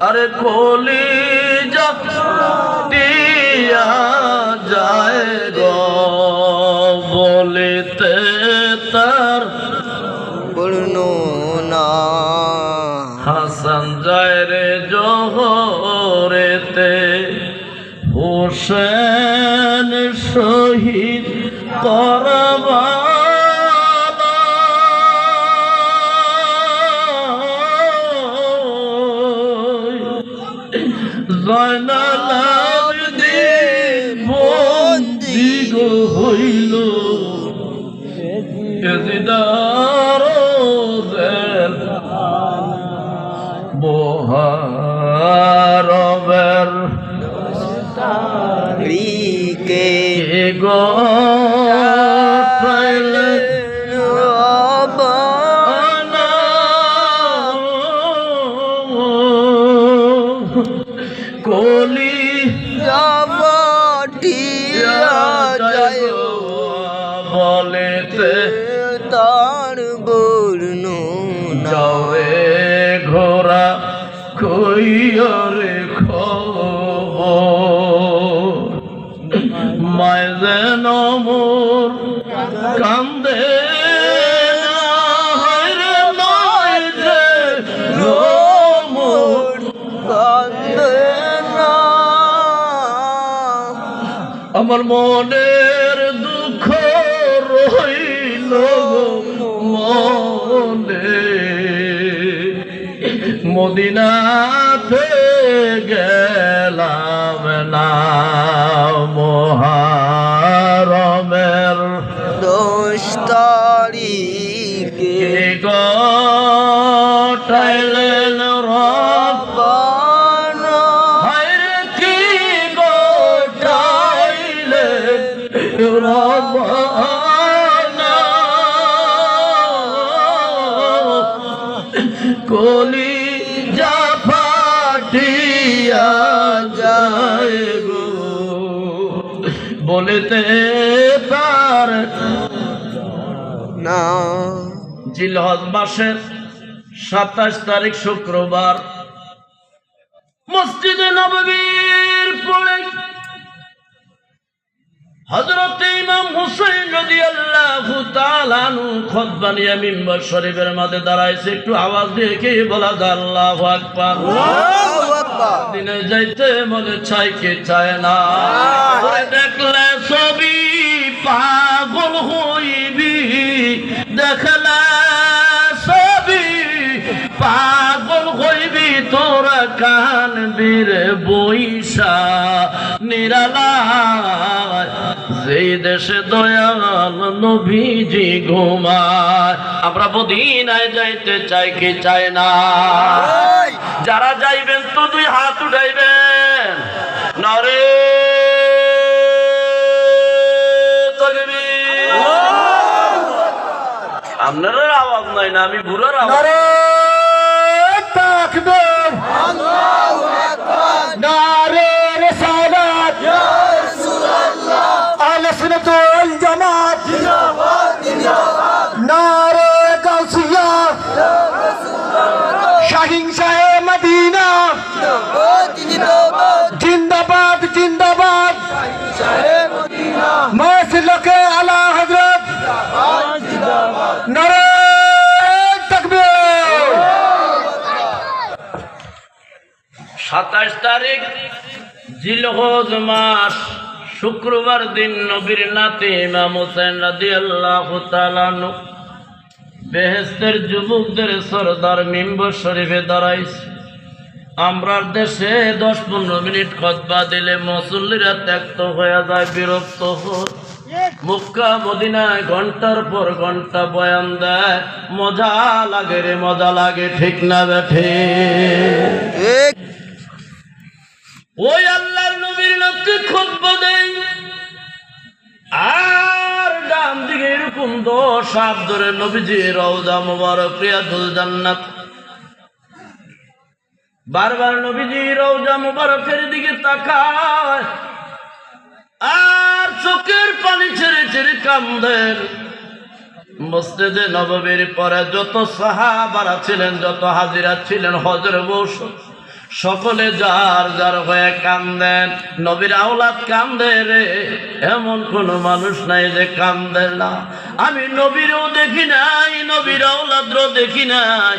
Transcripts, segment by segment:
আরে কলিজা দিয়া যায় গো বলিতে তার বর্ণনা হাসান যায় রে জোহরেতে হোসেন শহীদ করবা জয়নাল আবেদীন বন্দী গো হইল এজিদারোদের মোহরমের রিকে গো কলি যাবটিয়া যায় বলেতে তার বর্ণ যাওয়ে ঘোরা কইরে খবর মায় যেন মোর কান্দে না হইরে নয় যে মোর কান্দে না আমার মনের দুঃখ রইল মনে মদিনাতে গেলাম না মোহরমের 10 তারিখে গোটাইলেন রব্বানা হায়রে কি গোটাইলেন রব্বানা কলি যা ফাটিয়া যায় গো বলেতে তার না জিলহজ মাসের 27 তারিখ শুক্রবার মসজিদে নববীর পরে হযরত ইমাম হুসাইন রাদিয়াল্লাহু তাআলা আনহু খুতবা নিয়ে মিম্বার শরীফের মাঝে দাঁড়াইছে। একটু আওয়াজ দিয়ে কে বলা যায় আল্লাহু আকবার। আল্লাহু আকবার। দিনে যাইতে মনে চাই কে চায় না, ওরে দেখলে ছবি পাগল হইবি, দেখলে ছবি পাগল হইবি, তোরা কানবির বৈশা নিরালায় যেই দেশে দয়াল নবীজি ঘুমায়। আমরা মদিনায় যাইতে চাই কি চাই না? যারা যাইবেন তো 2 হাত উঠাইবেন। নারে তাকবীর। আপনার আওয়াজ নাই না, আমি বুড়ার আওয়াজ। নারে তাকবীর, আল্লাহু আকবার, নারে রিসালাত, ইয়া রাসূলুল্লাহ, আহলে সুন্নাত ওয়াল জামাত, জিন্দাবাদ জিন্দাবাদ, নারে গাউসিয়া, ইয়া রাসূলুল্লাহ, শাহিন শাহে মদিনা, জিন্দাবাদ জিন্দাবাদ, জিন্দাবাদ জিন্দাবাদ, শাহিন শাহে মদিনা, মাসলকে আলা হযরত, জিন্দাবাদ জিন্দাবাদ, নারে 27 তারিখ জিলহজ মাস শুক্রবার দিন নবীর নাতি ইমাম হুসাইন রাদিয়াল্লাহু তাআলা আনহু বেহেশতের যুবকদের সরদার মিম্বর শরীফে দাঁড়াইছে। আমরার দেশে 10-15 মিনিট খুতবা দিলে মুসল্লিরা ত্যক্ত হয়ে যায়, বিরক্ত হয়। মক্কা মদিনায় ঘন্টার পর ঘন্টা বয়ান দেয়, মজা লাগে রে মজা লাগে, ঠিক না বেঠে? ঠিক। ওই আল্লাহর নবীর নাতি খুতবা দেয়, আর ডান দিকে এরকম 10 হাত ধরে নবীজি রওজা মুবারক রিয়াদুল জান্নাত, বারবার নবীজি রওজা মুবারকের দিকে তাকায় আর চোখের পানি ছেড়ে ছেড়ে কান্দেন। মসজিদে নববীর পরে যত সাহাবারা ছিলেন, যত হাজিরা ছিলেন, হজের বর্ষ সকলে যার যার হয়ে কান্দেন। নবীর আওলাদ কান্দে রে, এমন কোন মানুষ নাই যে কান্দে না। আমি নবীরও দেখি নাই, নবীর আওলাদও দেখি নাই,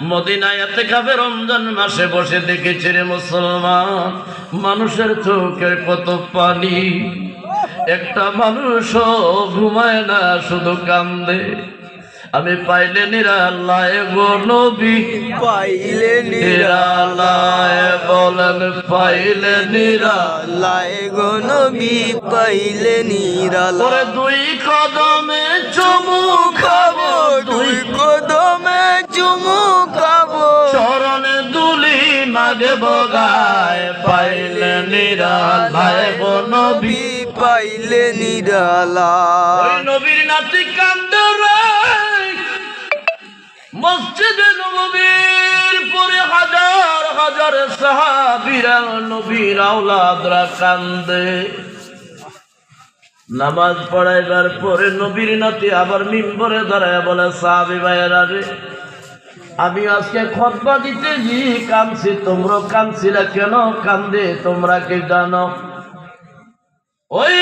মদিনায় ইতিকাফে রমজান মাসে বসে দেখেছি রে মুসলমান, মানুষের চোখে কত পানি। একটা মানুষও ঘুমায় না, শুধু কান্দে। আমি পাইলে নিরালায় গো নবী, পাইলে নিরালায় বলেন পাইলে নিরালায় গো নবী, পাইলে নিরালা। ওরে দুই কদমে চুমু খাবো, দুই কদমে চুমু খাবো, চরণে দুলি মাগে বগায়, পাইলে নিরালায় গো নবী, পাইলে নিরালা। ওই নবীর নাতি কান্দে রে, মসজিদে নববীর পরে হাজার হাজার সাহাবীরা, নবীর আওলাদরা কান্দে। নামাজ পড়াইবার পরে নবীর নাতি আবার মিম্বরে দাঁড়ায় বলে, সাহাবী ভাইয়েরা রে, আমি আজকে খুতবা দিতে গিয়ে কাঁদছি, তোমরা কাঁদছিলা কেন? কান্দে তোমরা কি জানো? ওই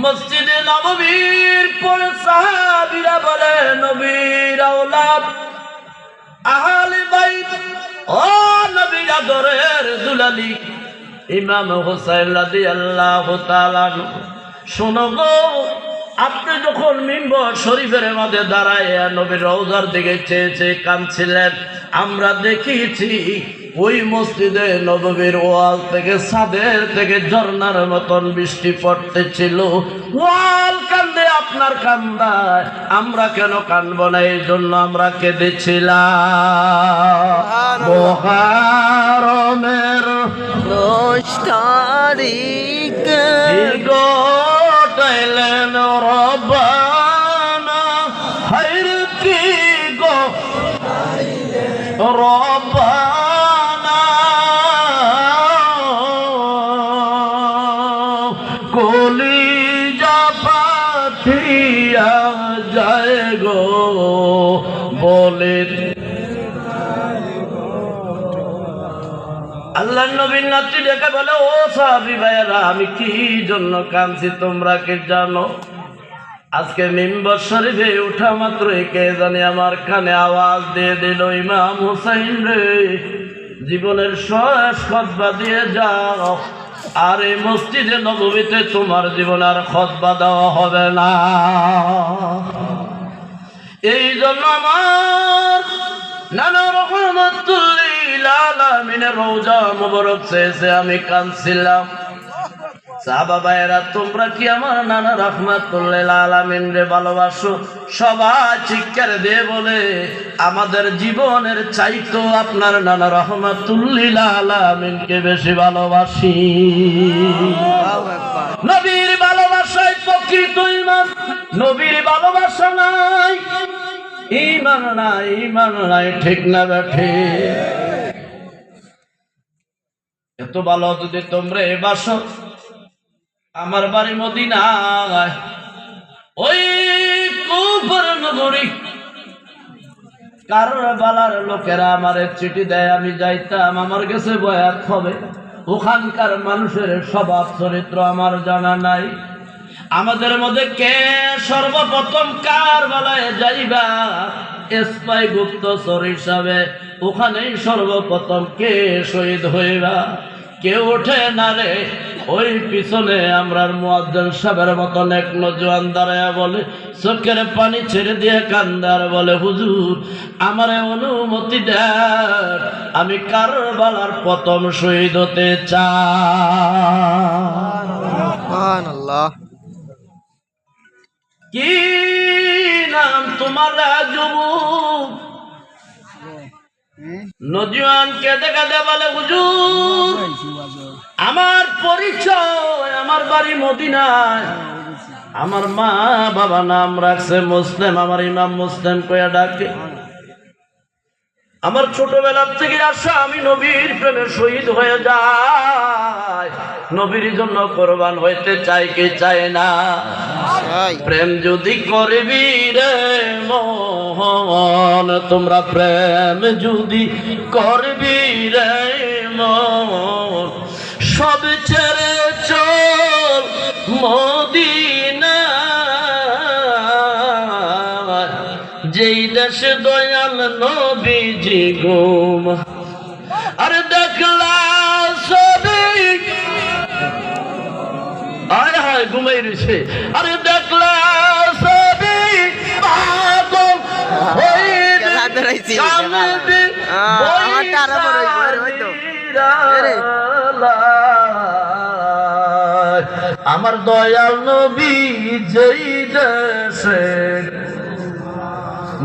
মসজিদে নববীর পরে সাহাবীরা বলে, নবীর আওলাদ আহলে বাইত, ও নবীর আদরের দুলালি ইমাম হুসাইন রাদিয়াল্লাহু তাআলা, শোনো গো, আপনি যখন মিম্বর শরীফের মধ্যে দাঁড়ায় নবীর রওজার দিকে চেয়ে চেয়ে কাঁদছিলেন, আমরা দেখেছি ওই মসজিদে নববীর ওয়াল থেকে, ছাদের থেকে ঝর্ণার মতন বৃষ্টি পড়তেছিল। ওয়াল কান্দে আপনার কান্দায়, আমরা কেন কানব না? এই জন্য আমরা কেঁদেছিলাম। মুহররমের 10 তারিখ গোটাইলেন রব্বানা, হায়র কি গো রব্বানা, কলিজা পাঠিয়া যায় গো বলে। আল্লাহ নবীর নাতি ডেকে বলে, ও সাহাবী ভাইয়েরা, আমি কি জন্য কাঁদছি তোমরা কি জানো? আজকে মিম্বর শরীফে উঠা মাত্র কে জানি আমার কানে আওয়াজ দিয়ে দিল, ইমাম হুসাইন রে, জীবনের শেষ খুতবা দিয়ে যাও, আর এই মসজিদে নববীতে তোমার জীবন আর খুতবা দেওয়া হবে না। এই জন্য আমার নানা রহমাতুল লিল আলামিনের রওজা মুবারক চেয়েছে আমি কাঁদছিলাম। সাহাবা ভাইয়েরা, তোমরা কি আমার নানা রাহমাতুল লিল আলামিন রে ভালোবাসো? সবাই চিৎকার দিয়ে বলে, আমাদের জীবনের চাইতো আপনার নানা রাহমাতুল লিল আলামিনকে বেশি ভালোবাসি। নবীর ভালোবাসায় প্রকৃত ঈমান, নবীর ভালোবাসা নাই ঈমান নাই, ঈমান নাই, ঠিক না বেঠে? এত ভালো যদি তোমরা বাসো, আমার বাড়ি মদিনায়, ওই কুফর নগরী, কারবালার লোকেরা আমার চিঠি দেয়, আমি যাইতাম, আমার কাছে বয়াত হবে। ওখানকার মানুষের স্বভাব চরিত্র আমার জানা নাই। আমাদের মধ্যে কে সর্বপ্রথম কারবালায় যাইবা, স্পাই গুপ্তচর হিসাবে ওখানেই সর্বপ্রথম কে শহীদ হইবা, কেউ ওঠে না রে। ওই পিছনে আমরার মুয়াজ্জিন সাহেবের মতন এক নওজোয়ান দাঁড়ায়া বলে, চোখের পানি ছেড়ে দিয়ে কান্দার বলে, হুজুর আমারে অনুমতি দেন, আমি কারবালার প্রথম শহীদ হতে চাই। সুবহানাল্লাহ। কি নাম তোমার? যুবক নওজোয়ান কেঁদে কেঁদে বলে, হুজুর আমার পরিচয়, আমার বাড়ি মদিনায়, আমার মা বাবা নাম রাখছে মুসলিম, আমার ইমাম মুসলিম কইয়া ডাকে। আমার ছোটবেলার থেকে আসা, আমি নবীর প্রেমে শহীদ হয়ে যাই, নবীর জন্য কোরবান হইতে চাই কি চাই না? প্রেম যদি করবি রে মন, তোমরা প্রেম যদি করবি রে মন, সব ছেড়ে চল মদিনা, যেই দেশে দয়াল নবীজি ঘুম। আরে দেখলা সবই আয় হায় ঘুমাই রয়েছে। আরে দেখলা সবই পাগল হইবে, কাঁদবে আমার দয়াল নবী যেই দেশে,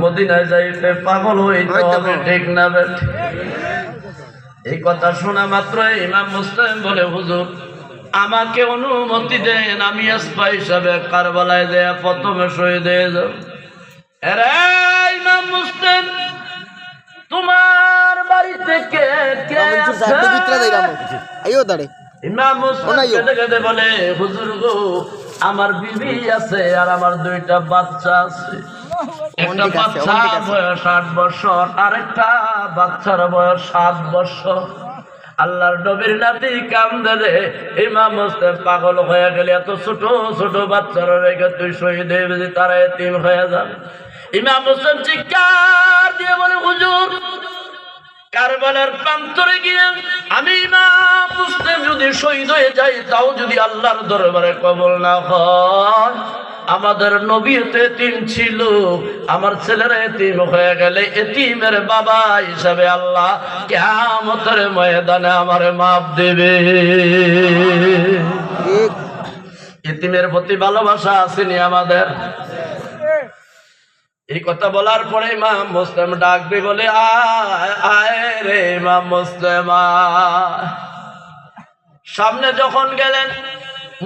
মদিনায় যাইতে পাগল হইতে হবে, ঠিক না বেঠ? এই কথা শোনা মাত্র ইমাম মুসলিম বলে, হুজুর আমাকে অনুমতি দেন, আমি আসপা হিসাবে কারবালায় দেয়া প্রথমে শহীদ হয়ে যাব। আরে ইমাম মুসলিম, তোমার বাড়িতে কে কে আছে? ইমাম মুসলিম কেঁদে বলে, হুজুর গো আমার বিবি আছে আর আমার দুইটা বাচ্চা আছে। একটা বাচ্চার বয়স 8 বছর, আরেকটা বাচ্চার বয়স 7 বছর। আল্লাহর নবীর নাতি কান্দে রে। ইমাম মুসলিম পাগল হয়ে গেলে, এত ছোট ছোট বাচ্চারা রেখে তুই শহীদ হয়ে গেলি, তারা এতিম হয়ে যাবে। ইমাম মুসলিম চিৎকার দিয়ে বলে, হুজুর কারবালার প্রান্তরে গিয়ে আমি ইমাম মুসলিম যদি শহীদ হয়ে যাই, তাও যদি আল্লাহর দরবারে কবুল না হয়, আমাদের নবী এতিম ছিল, আমার ছেলেরা এতিম হয়ে গেলে এতিমের বাবা হিসাবে আল্লাহ কিয়ামতের ময়দানে আমারে মাফ দেবে। এতিমের প্রতি ভালোবাসা আসেনি আমাদের? এই কথা বলার পরে ইমাম মুসলিম ডাকবে বলে, আয় আয় রে ইমাম মুসলিম। সামনে যখন গেলেন,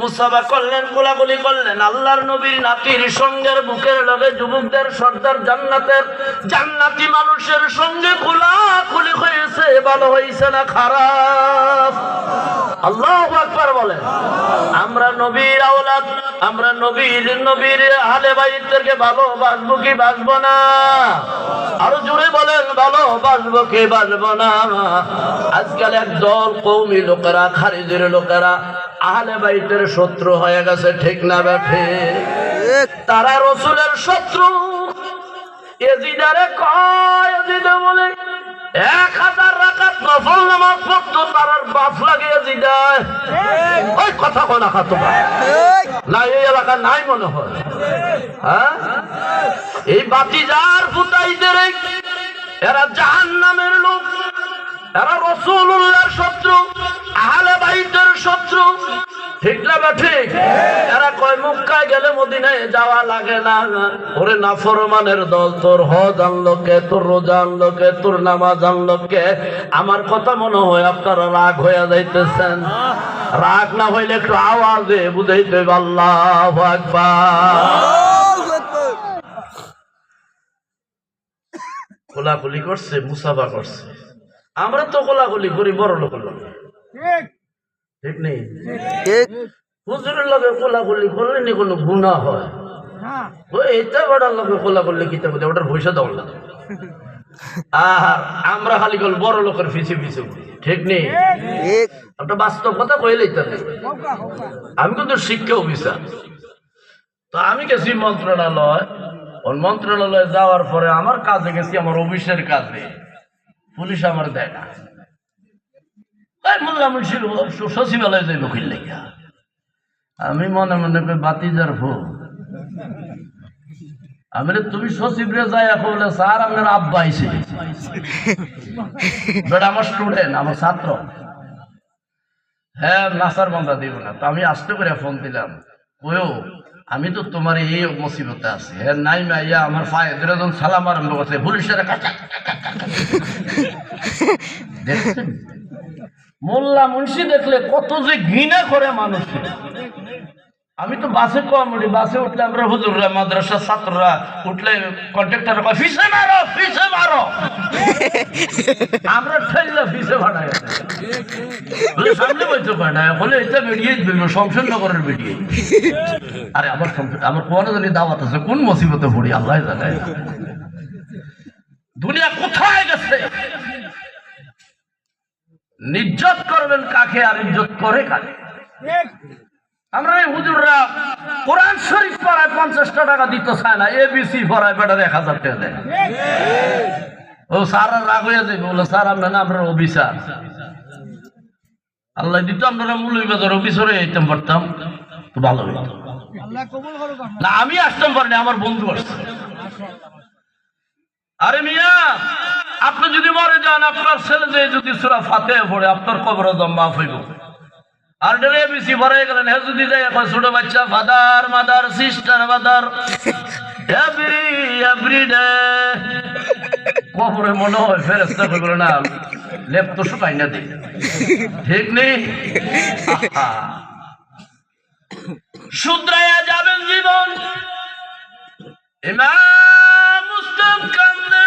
মুসাফা করলেন, কোলাকুলি করলেন, আল্লাহর নবীর নাতির সঙ্গের বুকের লগে যুবকদের সর্দার জান্নাতের জান্নাতি মানুষের সঙ্গে কোলাকুলি হয়েছে। ভালো হয়েছে না খারাপ? আল্লাহু আকবার বলেন। আমরা নবীর আওলাদ, আমরা নবীর আহলে বাইতদেরকে ভালোবাসবো কি বাসবো না? আরো জোরে বলেন, ভালোবাসবো কি বাসবো না? আজকাল একদল কওমি লোকেরা, খারিজের লোকেরা আহলে বাইতের শত্রু হয়ে গেছে, ঠিক না বেঠে? তারা রাসূলের শত্রু। ইয়াজিদারে কয়, ইয়াজিদ বলে 1000 রাকাত নফল নামাজ পড়তো, তার বাপ লাগে ইয়াজিদায়। ওই কথা কোনা খাতো না, এই এলাকা নাই মনে হয়। হ্যাঁ, এই বাতিজার ফুতাইদের এরা জাহান্নামের লোক, এরা রাসূলুল্লাহর শত্রু, আহলে বাইতের শত্রু, ঠিক না বা ঠিক? এরা কয় মক্কায় গেলে মদিনায় যাওয়া লাগে না। ওরে নাফরমানের দল, তোর হজ আনলো কে, তোর রোজা আনলো কে, তোর নামাজ আনলো কে? আমার কথা মনে হয় আপনারা রাগ হয়ে যাইতেছেন। রাগ না হইলে একটু আওয়াজে বুঝাইতে হবে আল্লাহু আকবার। কোলাকুলি করছে, মুসাফা করছে। আমরা তো কোলাকুলি করি বড় লোক, ঠিক নেই? হুজুরের লগে কোলাকুলি করলে নি কোনো গুনাহ হয়? এইটা বড় লোকে কোলাকুলি কিতা বলে, ওটার পয়সা দাও না। আর আমরা খালি কল বড় লোকের পিছে পিছে, ঠিক নেই? একটা বাস্তব কথা কইলেই তো। আমি কিন্তু শিক্ষা অফিসার, তো আমি গেছি মন্ত্রণালয়। ওই মন্ত্রণালয়ে যাওয়ার পরে আমার কাজে গেছি, আমার অফিসের কাজে। পুলিশ আমার দেয় না, মোল্লা মুন্সির সচিবালয়ে যাইব খুললে। আমি মনে মনে বাতিজার ভু, আমি তুমি সচিবরে যাই বলে, স্যার আপনার আব্বা আইছে। আমার স্টুডেন্ট, আমার ছাত্র। হ্যাঁ, নাসার বন্ধা দিব না। তো আমি আস্তে করে ফোন দিলাম, ওও আমি তো তোমার এই মুসিবতে আছি। হ্যাঁ নাই মাইয়া আমার পায়ে দুজন সালাম আরম্ভ করছে। পুলিশের দেখছেন মোল্লা মুন্সি দেখলে কত যে ঘৃণা করে মানুষ। আমি তো বাসে কম উঠি, বাসে উঠলে আমরা হুজুররা মাদ্রাসার ছাত্ররা উঠলে কন্ট্রাক্টর ফিসে মারো ফিসে মারো, আমরা ঠেললে ফিসে ভাড়ায় সামনে বলতে পারে না বলে এটা বেরিয়ে শমশেরনগরের বেরিয়ে। আরে আমার কোন জানি দাওয়াত আছে, কোন মুসিবতে পড়ি আল্লাহ জানে। দুনিয়া কোথায় গেছে? নিজ্জত করবেন কাকে আর ইজ্জত করে কাকে? আমরা এই হুজুররা কোরআন শরীফ পড়ায় 50 টাকা দিতে চায় না, ABC পড়ায় বেটা 1000 টাকা দেয়। ও স্যার রাগ হয়ে যাবে, বলে স্যার আমরা না আমরা অফিসার। আল্লাহ দিত আমরা মৌলভীবাজার অফিসারে যেতাম পারতাম তো ভালো হইত না। আমি আসতাম পারিনি, আমার বন্ধু আসছে। আরে মিয়া, আপনি যদি মরে যান, আপনার ছেলে যে যদি সূরা ফাতিহা পড়ে আপনার কবর মাফ হইব। আর ডরে বেশি ভরে গেলেন, হে যদি যাই এখন ছোট বাচ্চা father mother sister mother every day কবরে মনে হয় ফেরেশতা কইল না লেপ তো শুকাই না দেই, ঠিক নেই? শুধরাইয়া যাবেন জীবন। ইমাম মুসলিম কান্দে,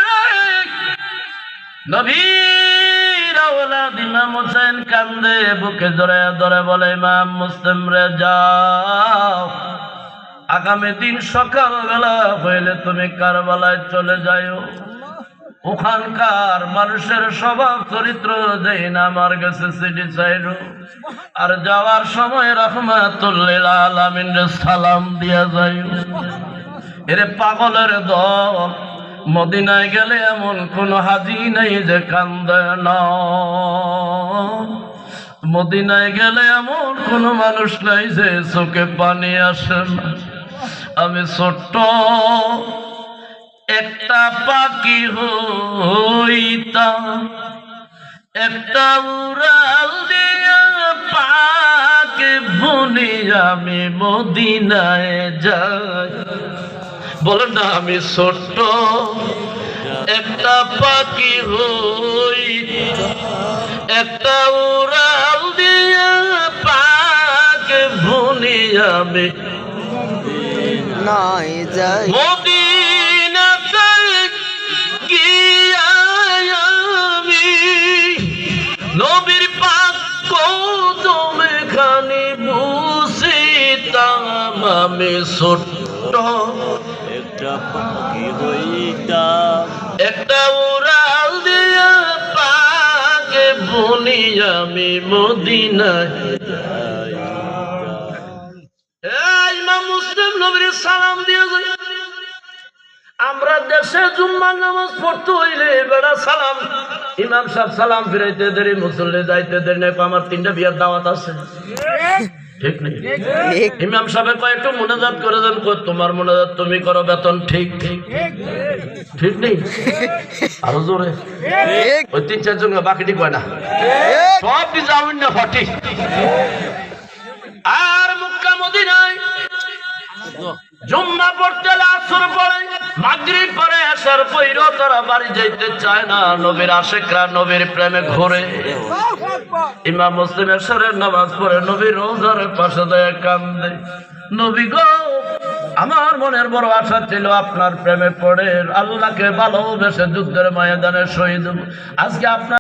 নবীর আওলাদ ইমাম হোসেন কান্দে, বুকে ধরে ধরে বলে ইমাম মুসলিম রে যাও, আগামী দিন সকালবেলা হইলে তুমি কারবালায় চলে যাইও। ওখানকার মানুষের স্বভাব চরিত্র যেই না আমার কাছে সিডি চাইরো, আর যাওয়ার সময় রাহমাতুল লিল আলামিন রে সালাম দিয়া যাইও। এরে পাগলের দল, মদিনায় গেলে এমন কোন হাজি নাই যে কান্দে না, মদিনায় গেলে এমন কোন মানুষ নাই যে চোখে পানি আসে না। আমি ছোট্ট একটা পাখি হইতাম, একটা উড়াল দিয়া পাকে বুনি আমি মদিনায় যাই। বলেন না, আমি ছোট্ট একটা পাখি হই, একটা উড়াল দিয়া পাকে বুনি আমি নাই যাই মদিনাতে গিয়া আমি নবীর পাক কদমে খানি বসিতাম। আমি ছোট্ট একটা পাখি হইতাম, একটা উড়াল দিয়া পাকে বুনি আমি মদিনায়। ইমাম মুসলিম নবীর সালাম দিয়ে যাই। আমরা দেশে জুম্মার নামাজ পড়তে হইলে বেড়া সালাম, ইমাম সাহেব সালাম ফিরাইতে দেরি, মুসল্লি যাইতে দেরি। আমার 3টা বিয়ার দাওয়াত আছে, ঠিক নেই? ইমাম সাহেব কয় একটু মোনাজাত করে দেন। তোমার মোনাজাত তুমি করো, বেতন ঠিক ঠিক ঠিক নেই? আরো জোরে ওই 3-4 জন বাকিটি কয় না, সব যাবেন না ফটি। আর মক্কা মদিনায় জুম্মা পড়তে আসর পড়ে, মাগরিব পরে আসার পইরো তারা বাড়ি যাইতে চায় না। নবীর আশিকরা নবীর প্রেমে ঘোরে। ইমাম মুসলিম এশারের নামাজ পড়ে নবীর রওজার পাশে দাঁড়িয়ে কান্দে, নবী গো আমার মনের বড় আশা ছিল আপনার প্রেমে পড়ে আল্লাহকে ভালোবেসে যুদ্ধের ময়দানে শহীদ হব। আজকে আপনার